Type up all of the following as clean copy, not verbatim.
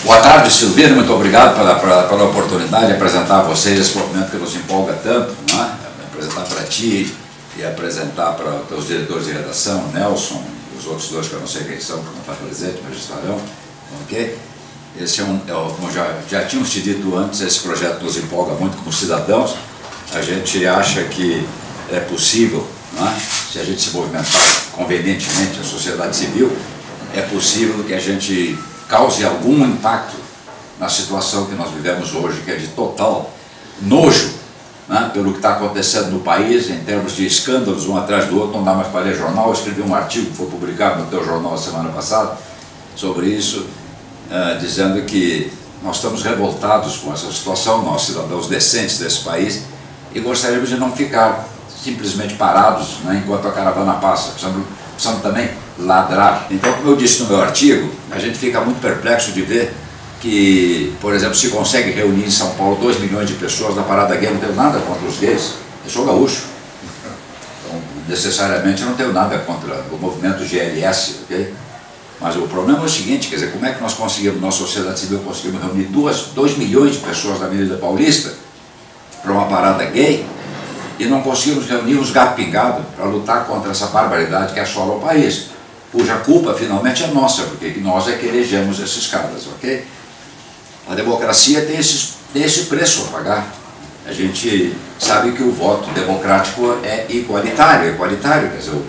Boa tarde, Silvino. Muito obrigado pela oportunidade de apresentar a vocês esse movimento que nos empolga tanto, não é? Apresentar para ti e apresentar para os diretores de redação, Nelson, e os outros dois que eu não sei quem são, que não estão presentes, mas estarão, ok? Esse como já tínhamos te dito antes, esse projeto nos empolga muito como cidadãos. A gente acha que é possível, não é? Se a gente se movimentar convenientemente, a sociedade civil, é possível que a gente cause algum impacto na situação que nós vivemos hoje, que é de total nojo, né, pelo que está acontecendo no país, em termos de escândalos um atrás do outro. Não dá mais para ler jornal. Eu escrevi um artigo que foi publicado no teu jornal a semana passada sobre isso, dizendo que nós estamos revoltados com essa situação, nós cidadãos decentes desse país, e gostaríamos de não ficar simplesmente parados, né, enquanto a caravana passa. Precisamos também ladrar. Então, como eu disse no meu artigo, a gente fica muito perplexo de ver que, por exemplo, se consegue reunir em São Paulo 2 milhões de pessoas na parada gay. Não tenho nada contra os gays, eu sou gaúcho. Então, necessariamente eu não tenho nada contra o movimento GLS, ok? Mas o problema é o seguinte, quer dizer, como é que nós conseguimos, nossa sociedade civil, conseguimos reunir 2 milhões de pessoas na Avenida Paulista para uma parada gay e não conseguimos reunir os gatos pingados para lutar contra essa barbaridade que assola o país, cuja culpa finalmente é nossa, porque nós é que elegemos esses caras, ok? A democracia tem esse preço a pagar. A gente sabe que o voto democrático é igualitário, quer dizer, o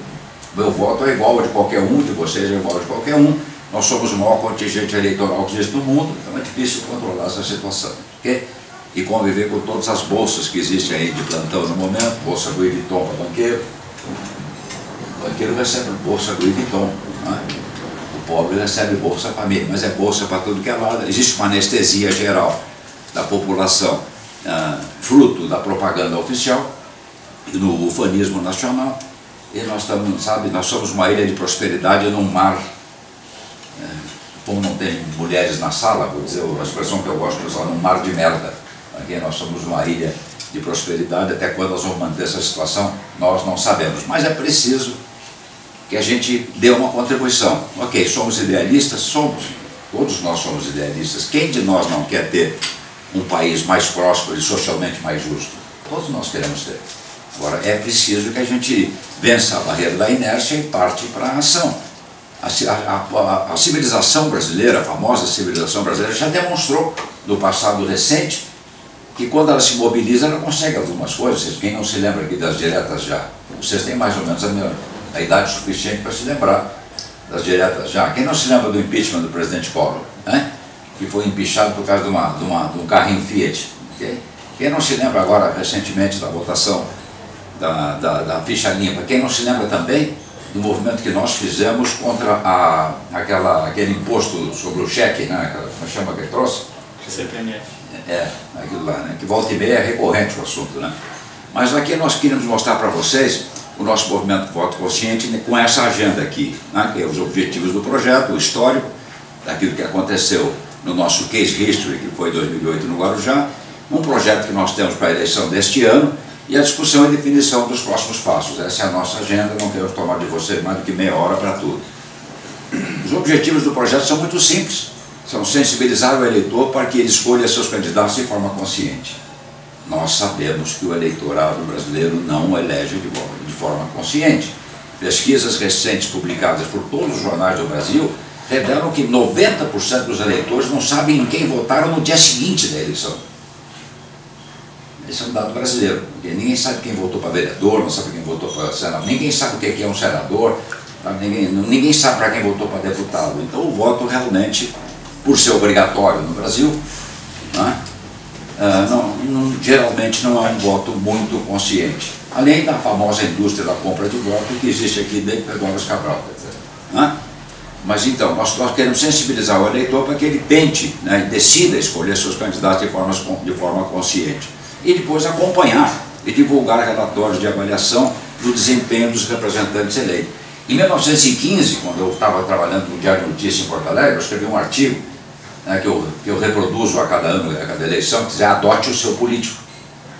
meu voto é igual ao de qualquer um, de vocês é igual ao de qualquer um. Nós somos o maior contingente eleitoral que existe no mundo, então é difícil controlar essa situação, ok? E conviver com todas as bolsas que existem aí de plantão no momento, bolsa Louis Vuitton para banqueiro. O banqueiro recebe bolsa Louis Vuitton, não é? O pobre recebe bolsa família, mas é bolsa para tudo que é lado. Existe uma anestesia geral da população, fruto da propaganda oficial e do ufanismo nacional. E nós estamos, sabe, nós somos uma ilha de prosperidade num mar. Como não tem mulheres na sala, vou dizer a expressão que eu gosto de usar, num mar de merda. Aqui nós somos uma ilha de prosperidade. Até quando nós vamos manter essa situação, nós não sabemos. Mas é preciso que a gente dê uma contribuição. Ok, somos idealistas? Somos. Todos nós somos idealistas. Quem de nós não quer ter um país mais próspero e socialmente mais justo? Todos nós queremos ter. Agora, é preciso que a gente vença a barreira da inércia e parte para a ação. A civilização brasileira, a famosa civilização brasileira, já demonstrou no passado recente que quando ela se mobiliza, ela consegue algumas coisas. Quem não se lembra aqui das diretas já? Vocês têm mais ou menos a idade suficiente para se lembrar das diretas já. Quem não se lembra do impeachment do presidente Collor, né? Que foi empichado por causa de um carrinho Fiat? Okay? Quem não se lembra agora, recentemente, da votação da ficha limpa? Quem não se lembra também do movimento que nós fizemos contra aquele imposto sobre o cheque, né? Como chama que trouxe? CPMF. Aquilo lá, né? Que volta e meia é recorrente o assunto, né? Mas aqui nós queríamos mostrar para vocês o nosso movimento Voto Consciente, né, com essa agenda aqui, né? Que é os objetivos do projeto, o histórico, daquilo que aconteceu no nosso Case History, que foi em 2008 no Guarujá, um projeto que nós temos para a eleição deste ano e a discussão e definição dos próximos passos. Essa é a nossa agenda, não queremos tomar de vocês mais do que meia hora para tudo. Os objetivos do projeto são muito simples. São sensibilizar o eleitor para que ele escolha seus candidatos de forma consciente. Nós sabemos que o eleitorado brasileiro não elege de forma consciente. Pesquisas recentes publicadas por todos os jornais do Brasil revelam que 90% dos eleitores não sabem em quem votaram no dia seguinte da eleição. Esse é um dado brasileiro, porque ninguém sabe quem votou para vereador, não sabe quem votou para senador, ninguém sabe o que é um senador, ninguém sabe para quem votou para deputado. Então o voto realmente, por ser obrigatório no Brasil, né, geralmente não é um voto muito consciente. Além da famosa indústria da compra de voto que existe aqui dentro do Eduardo Cabral. Né? Mas então, nós queremos sensibilizar o eleitor para que ele tente, né, decida escolher seus candidatos de forma consciente. E depois acompanhar e divulgar relatórios de avaliação do desempenho dos representantes eleitos. Em 1915, quando eu estava trabalhando no Diário de Notícias em Porto Alegre, eu escrevi um artigo, né, que eu reproduzo a cada ano, a cada eleição, que dizia: adote o seu político.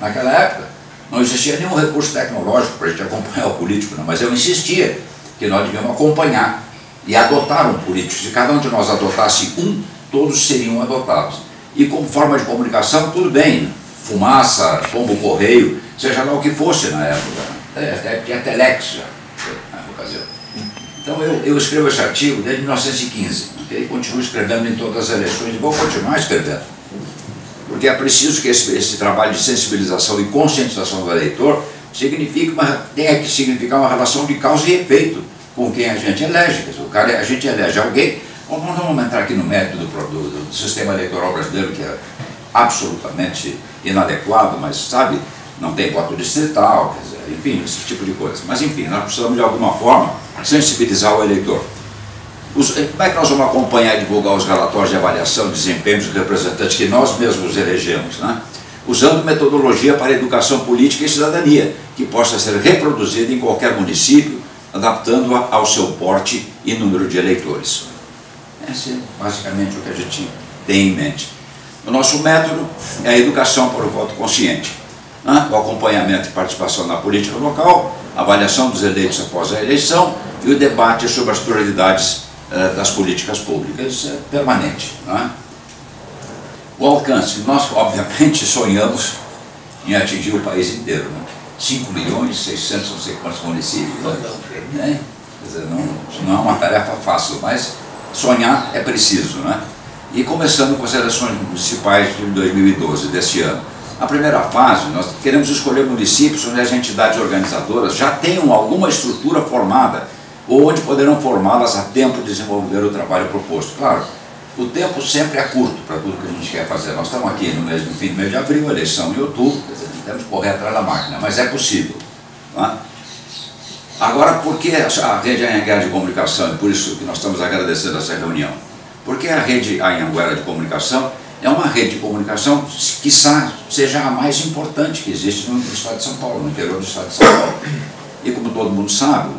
Naquela época, não existia nenhum recurso tecnológico para a gente acompanhar o político, não, mas eu insistia que nós devíamos acompanhar e adotar um político. Se cada um de nós adotasse um, todos seriam adotados. E como forma de comunicação, tudo bem, fumaça, pombo-correio, seja lá o que fosse na época. Até tinha telex já, na ocasião. Então eu escrevo esse artigo desde 1915, e continuo escrevendo em todas as eleições e vou continuar escrevendo. Porque é preciso que esse trabalho de sensibilização e conscientização do eleitor tenha que significar uma relação de causa e efeito com quem a gente elege. A gente elege alguém, não vamos entrar aqui no mérito do sistema eleitoral brasileiro, que é absolutamente inadequado, mas, sabe, não tem voto distrital, quer dizer, enfim, esse tipo de coisa. Mas, enfim, nós precisamos, de alguma forma, sensibilizar o eleitor. Como é que nós vamos acompanhar e divulgar os relatórios de avaliação de desempenho dos representantes que nós mesmos elegemos, né? Usando metodologia para educação política e cidadania, que possa ser reproduzida em qualquer município, adaptando-a ao seu porte e número de eleitores. Esse é basicamente o que a gente tem em mente. O nosso método é a educação para o voto consciente, né? O acompanhamento e participação na política local, a avaliação dos eleitos após a eleição e o debate sobre as prioridades das políticas públicas. Isso é permanente, né? O alcance, nós obviamente sonhamos em atingir o país inteiro, né? 5 milhões, 600, não sei quantos municípios, né? Quer dizer, não é uma tarefa fácil, mas sonhar é preciso, né? E começando com as eleições municipais de 2012, deste ano. Na primeira fase, nós queremos escolher municípios onde as entidades organizadoras já tenham alguma estrutura formada ou onde poderão formá-las a tempo de desenvolver o trabalho proposto. Claro, o tempo sempre é curto para tudo que a gente quer fazer. Nós estamos aqui no fim do mês de abril, eleição em outubro, quer dizer, temos que correr atrás da máquina, mas é possível, né? Agora, por que a Rede Anhanguera de Comunicação, e por isso que nós estamos agradecendo essa reunião? Porque a Rede Anhanguera de Comunicação é uma rede de comunicação que quiçá seja a mais importante que existe no estado de São Paulo, no interior do estado de São Paulo. E como todo mundo sabe,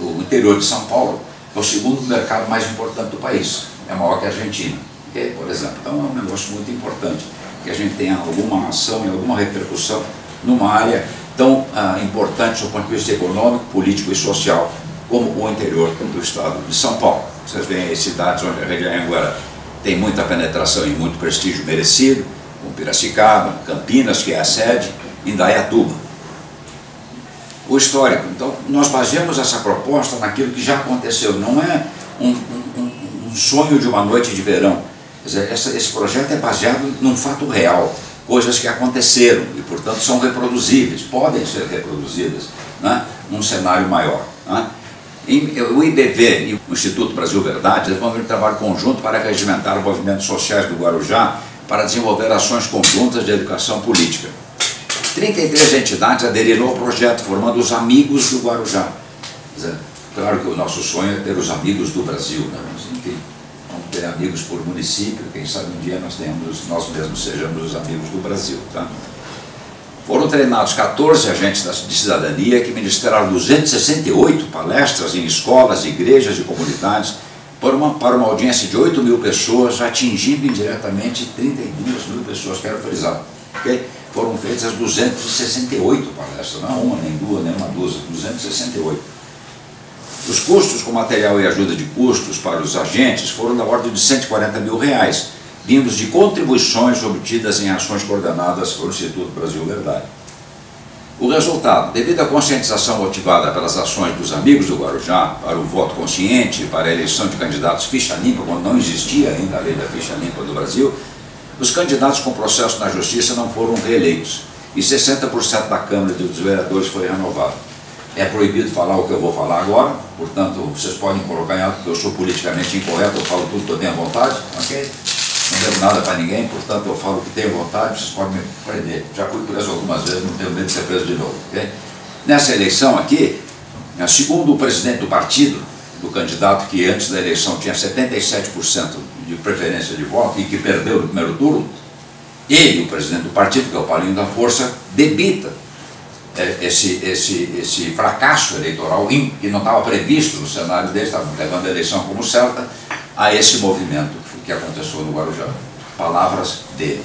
o interior de São Paulo é o segundo mercado mais importante do país, é maior que a Argentina, okay? Por exemplo. Então é um negócio muito importante que a gente tenha alguma ação e alguma repercussão numa área tão importante do ponto de vista econômico, político e social como o interior do estado de São Paulo. Vocês veem as cidades onde a Rede Anhanguera tem muita penetração e muito prestígio merecido, como Piracicaba, Campinas, que é a sede, Indaiatuba. O histórico. Então, nós baseamos essa proposta naquilo que já aconteceu, não é um sonho de uma noite de verão. Quer dizer, esse projeto é baseado num fato real, coisas que aconteceram e, portanto, são reproduzíveis, podem ser reproduzidas, né, num cenário maior, né? O IBV e o Instituto Brasil Verdade desenvolveram um trabalho conjunto para regimentar os movimentos sociais do Guarujá para desenvolver ações conjuntas de educação política. 33 entidades aderiram ao projeto, formando os Amigos do Guarujá. Quer dizer, claro que o nosso sonho é ter os amigos do Brasil, né? Mas, enfim, vamos ter amigos por município, quem sabe um dia nós mesmos sejamos os amigos do Brasil, tá? Foram treinados 14 agentes de cidadania que ministraram 268 palestras em escolas, igrejas e comunidades para uma audiência de 8 mil pessoas, atingindo indiretamente 32 mil pessoas, quero frisar. Okay? Foram feitas 268 palestras, não uma, nem duas, nem uma dúzia, 268. Os custos com material e ajuda de custos para os agentes foram da ordem de R$140 mil, vindos de contribuições obtidas em ações coordenadas pelo Instituto Brasil Verdade. O resultado, devido à conscientização motivada pelas ações dos Amigos do Guarujá para o voto consciente, para a eleição de candidatos ficha limpa, quando não existia ainda a lei da ficha limpa do Brasil, os candidatos com processo na Justiça não foram reeleitos e 60% da Câmara dos Vereadores foi renovado. É proibido falar o que eu vou falar agora, portanto, vocês podem colocar em alto que eu sou politicamente incorreto, eu falo tudo que eu tenho vontade, ok? Não devo nada para ninguém, portanto eu falo o que tenho vontade, vocês podem me prender. Já fui preso algumas vezes, não tenho medo de ser preso de novo. Okay? Nessa eleição aqui, segundo o presidente do partido, do candidato que antes da eleição tinha 77% de preferência de voto e que perdeu no primeiro turno, ele, o presidente do partido, que é o Paulinho da Força, debita esse fracasso eleitoral que não estava previsto no cenário dele, estava levando a eleição como certa, a esse movimento que aconteceu no Guarujá. Palavras dele.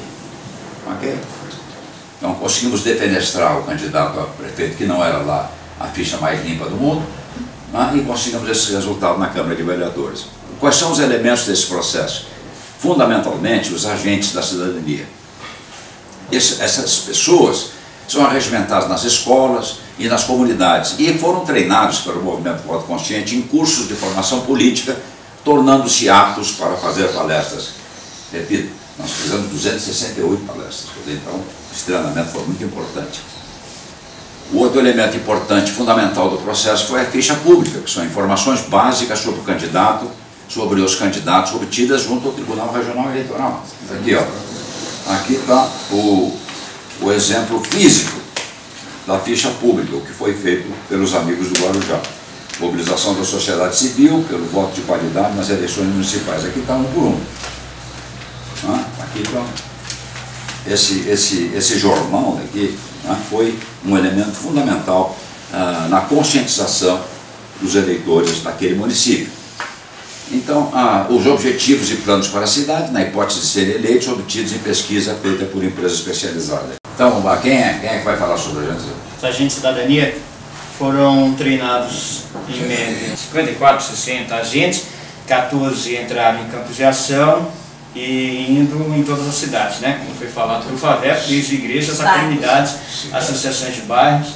Ok? Então conseguimos defenestrar o candidato a prefeito, que não era lá a ficha mais limpa do mundo, né? E conseguimos esse resultado na Câmara de Vereadores. Quais são os elementos desse processo? fundamentalmente os agentes da cidadania. Essas pessoas são arregimentadas nas escolas e nas comunidades e foram treinados pelo movimento Voto Consciente em cursos de formação política, tornando-se aptos para fazer palestras. Repito, nós fizemos 268 palestras, então esse treinamento foi muito importante. O outro elemento importante, fundamental do processo foi a ficha pública, que são informações básicas sobre o candidato, sobre os candidatos obtidas junto ao Tribunal Regional Eleitoral. Aqui, ó. Aqui está o exemplo físico da ficha pública, o que foi feito pelos amigos do Guarujá. Mobilização da sociedade civil, pelo voto de qualidade nas eleições municipais. Aqui está um por um. Aqui está. Esse jornal daqui foi um elemento fundamental na conscientização dos eleitores daquele município. Então, os objetivos e planos para a cidade, na hipótese de serem eleitos, obtidos em pesquisa feita por empresa especializada. Então, quem é que vai falar sobre a gente? Os agentes de cidadania foram treinados em média 54, 60 agentes, 14 entraram em campos de ação e indo em todas as cidades, né? Como foi falado pelo FAVEP, desde igrejas a comunidades, associações de bairros,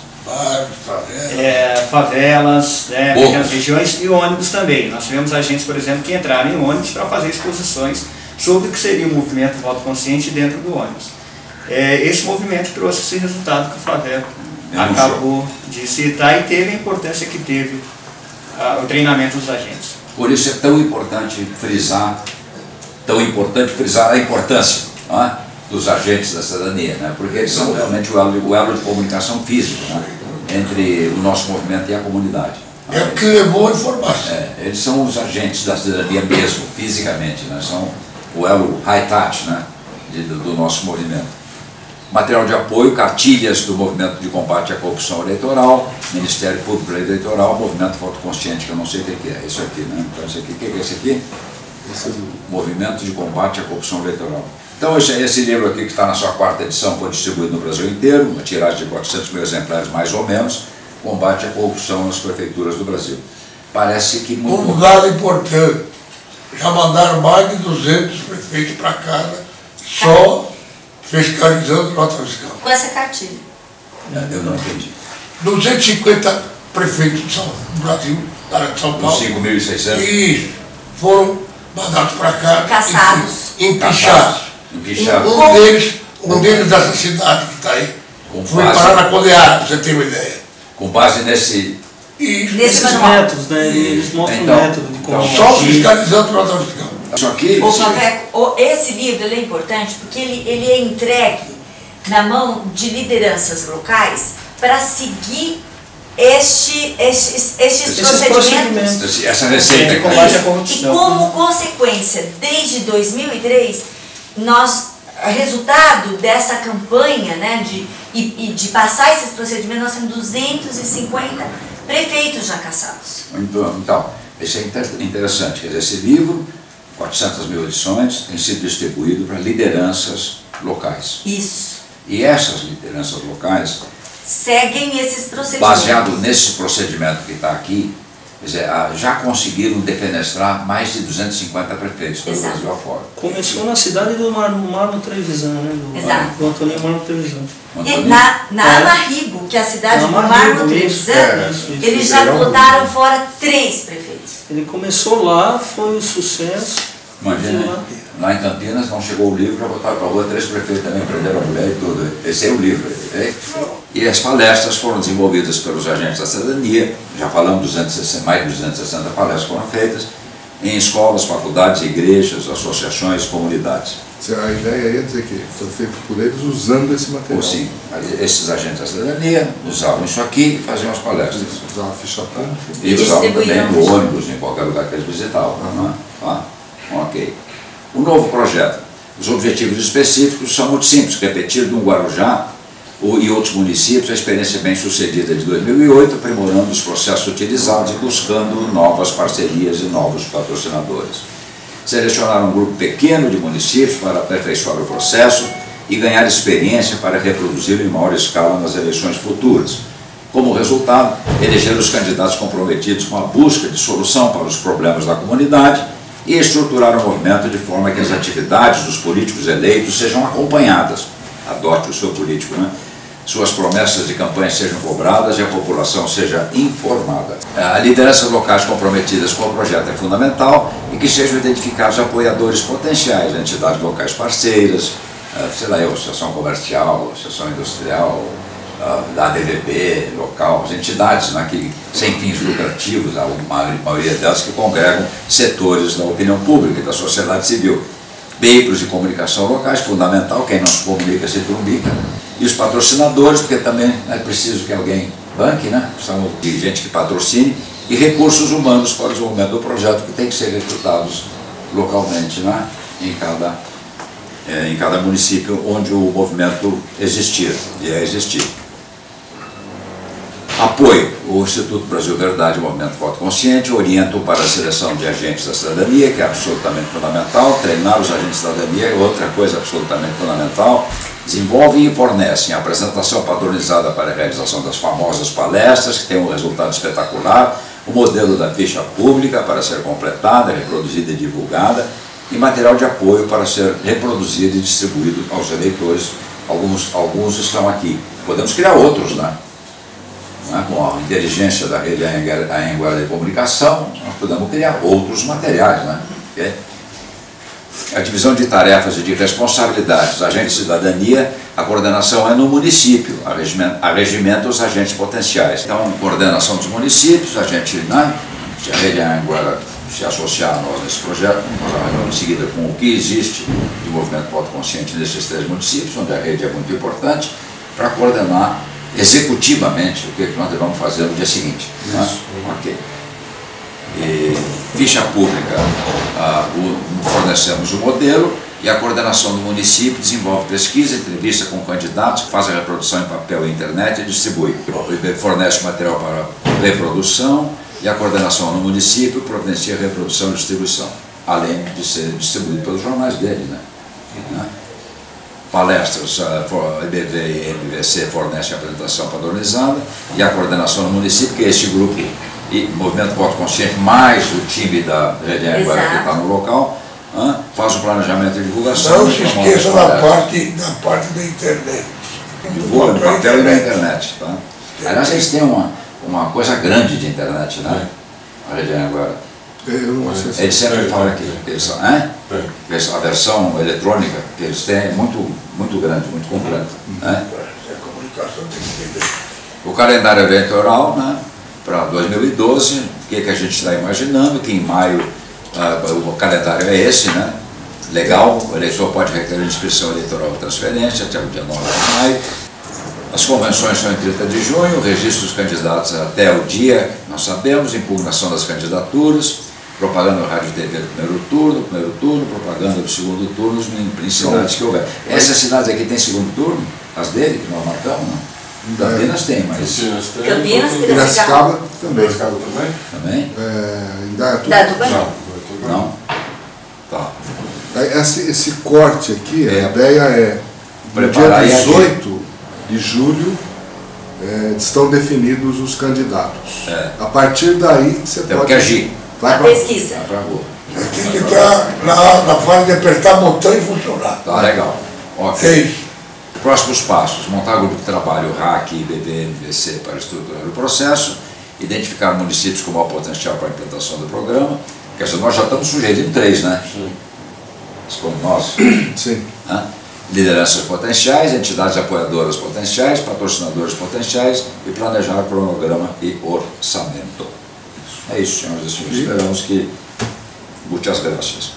favelas, né, pequenas regiões e ônibus também. Nós tivemos agentes, por exemplo, que entraram em ônibus para fazer exposições sobre o que seria o movimento Voto Consciente dentro do ônibus. Esse movimento trouxe esse resultado que o FAVEP acabou de citar e teve a importância que teve o treinamento dos agentes. Por isso é tão importante frisar a importância dos agentes da cidadania, né? Porque eles são realmente o elo de comunicação físico, né? Entre o nosso movimento e a comunidade. É que levou a informação. Eles são os agentes da cidadania mesmo, fisicamente, né? São o elo high touch, né? do nosso movimento. Material de apoio, cartilhas do Movimento de Combate à Corrupção Eleitoral, Ministério Público Eleitoral, Movimento Voto Consciente, que eu não sei o que é, isso aqui, né? Então, isso aqui, o que é esse aqui? Movimento de Combate à Corrupção Eleitoral. Então, esse livro aqui, que está na sua 4ª edição, foi distribuído no Brasil inteiro, uma tiragem de 400 mil exemplares, mais ou menos, Combate à Corrupção nas Prefeituras do Brasil. Parece que muito... Um dado importante, já mandaram mais de 200 prefeitos para casa, só fiscalizando nota fiscal. Com essa cartilha. Eu não entendi. 250 prefeitos do Brasil, da área de São Paulo. 5.600? Isso. Foram mandados para cá. Caçados. Empichados. Um deles dessa cidade que está aí. Foi parar na Condeada, para você ter uma ideia. Com base nesse métodos, né? Eles mostram o método de como só fiscalizando nota fiscal. Isso aqui... Esse livro ele é importante porque ele é entregue na mão de lideranças locais para seguir estes procedimentos. Essa receita. E como consequência, desde 2003, resultado dessa campanha, né, de passar esses procedimentos, nós temos 250 prefeitos já caçados. Então, isso é interessante. Quer dizer, esse livro, 400 mil edições, tem sido distribuído para lideranças locais. Isso. E essas lideranças locais seguem esses procedimentos. Baseado nesse procedimento que está aqui, quer dizer, já conseguiram defenestrar mais de 250 prefeitos pelo Brasil afora. Começou na cidade do Marmo Trevisan, né? Do Antônio Marmo Trevisan. E na Amarrigo, que é a cidade do Marmo Trevisan, eles já botaram fora 3 prefeitos. Ele começou lá, foi um sucesso. Imagina, lá em Campinas não chegou o livro, já botaram para a rua 3 prefeitos também, prenderam a mulher e tudo. Esse é o livro. E as palestras foram desenvolvidas pelos agentes da cidadania, já falamos, mais de 260 palestras foram feitas, em escolas, faculdades, igrejas, associações, comunidades. A ideia é dizer que foi feito por eles usando esse material. Sim, esses agentes da cidadania usavam isso aqui e faziam as palestras. Usavam a ficha pública. E usavam também no ônibus, em qualquer lugar que eles visitavam. Ok. O novo projeto. Os objetivos específicos são muito simples, repetir no Guarujá e outros municípios a experiência bem sucedida de 2008, aprimorando os processos utilizados e buscando novas parcerias e novos patrocinadores. Selecionar um grupo pequeno de municípios para aperfeiçoar o processo e ganhar experiência para reproduzi-lo em maior escala nas eleições futuras. Como resultado, eleger os candidatos comprometidos com a busca de solução para os problemas da comunidade e estruturar o movimento de forma que as atividades dos políticos eleitos sejam acompanhadas. Adote o seu político, né? Suas promessas de campanha sejam cobradas e a população seja informada. A lideranças locais comprometidas com o projeto é fundamental e que sejam identificados apoiadores potenciais, entidades locais parceiras, sei lá, associação comercial, associação industrial, da ADVB local, as entidades, né, que, sem fins lucrativos, a maioria delas que congregam setores da opinião pública e da sociedade civil. Veículos de comunicação locais, fundamental, quem não se comunica se trumbica, e os patrocinadores, porque também é preciso que alguém banque, né? São gente que patrocine, e recursos humanos para o desenvolvimento do projeto, que tem que ser recrutados localmente, né? em cada município onde o movimento existir e é existir. Apoio. O Instituto Brasil Verdade, o Movimento Voto Consciente, orienta para a seleção de agentes da cidadania, que é absolutamente fundamental. Treinar os agentes da cidadania é outra coisa absolutamente fundamental. Desenvolvem e fornecem a apresentação padronizada para a realização das famosas palestras, que tem um resultado espetacular, o modelo da ficha pública para ser completada, reproduzida e divulgada, e material de apoio para ser reproduzido e distribuído aos eleitores. Alguns estão aqui. Podemos criar outros, né? Com a inteligência da rede Anhanguera de Comunicação, nós podemos criar outros materiais, né? Okay? A divisão de tarefas e de responsabilidades, agentes de cidadania, a coordenação é no município, arregimenta os agentes potenciais. Então, coordenação dos municípios, a gente, né? Se a rede Anhanguera se associar a nós nesse projeto, nós vamos em seguida com o que existe de movimento voto consciente nesses 3 municípios, onde a rede é muito importante, para coordenar executivamente o que nós devemos fazer no dia seguinte. Né? Ok. E, ficha pública, fornecemos o modelo, e a coordenação do município desenvolve pesquisa, entrevista com candidatos, faz a reprodução em papel e internet e distribui. Fornece material para reprodução, e a coordenação no município providencia reprodução e distribuição, além de ser distribuído pelos jornais dele. Né? Palestras, EBV e MVC fornecem a apresentação padronizada, e a coordenação no município, que é este grupo, e Movimento Voto Consciente, mais o time da Rede Anhanguera que está no local, faz o planejamento e divulgação. Não se esqueça da parte da internet. Divulga no papel e na internet. Tá? Aliás, eles têm uma coisa grande de internet, né? A Rede Anhanguera. Eles sempre falam aqui, a versão eletrônica que eles têm é muito grande, muito completa. Né? O calendário eleitoral, né, para 2012, o que a gente está imaginando? Que em maio, o calendário é esse, né? Legal, o eleitor pode requerer inscrição eleitoral ou transferência até o dia 9 de maio. As convenções são em 30 de junho, o registro dos candidatos até o dia, nós sabemos, impugnação das candidaturas, propaganda no rádio e TV do primeiro turno, propaganda do segundo turno, em cidades que houver. Essas cidades aqui têm segundo turno? As dele, que nós marcamos, não? Campinas tem, mas... Campinas, Piracicaba também. Também? Indaiatuba? Não? Tá. Esse corte aqui, a ideia é, no Preparar dia 18 de julho, estão definidos os candidatos. A partir daí, você Temos pode... que agir. A pesquisa. Vai pra rua. Tem que estar na fase de apertar botão e funcionar. Tá, legal. Ok. É isso. Próximos passos: montar grupo de trabalho RAC, IBB, MVC para estruturar o processo, identificar municípios com maior potencial para a implantação do programa. Quer dizer, nós já estamos sujeitos em 3, né? Sim. Como nós. Sim. Né? Lideranças potenciais, entidades apoiadoras potenciais, patrocinadores potenciais e planejar cronograma e orçamento. É isso, senhoras e senhores. Esperamos que... Muitas graças.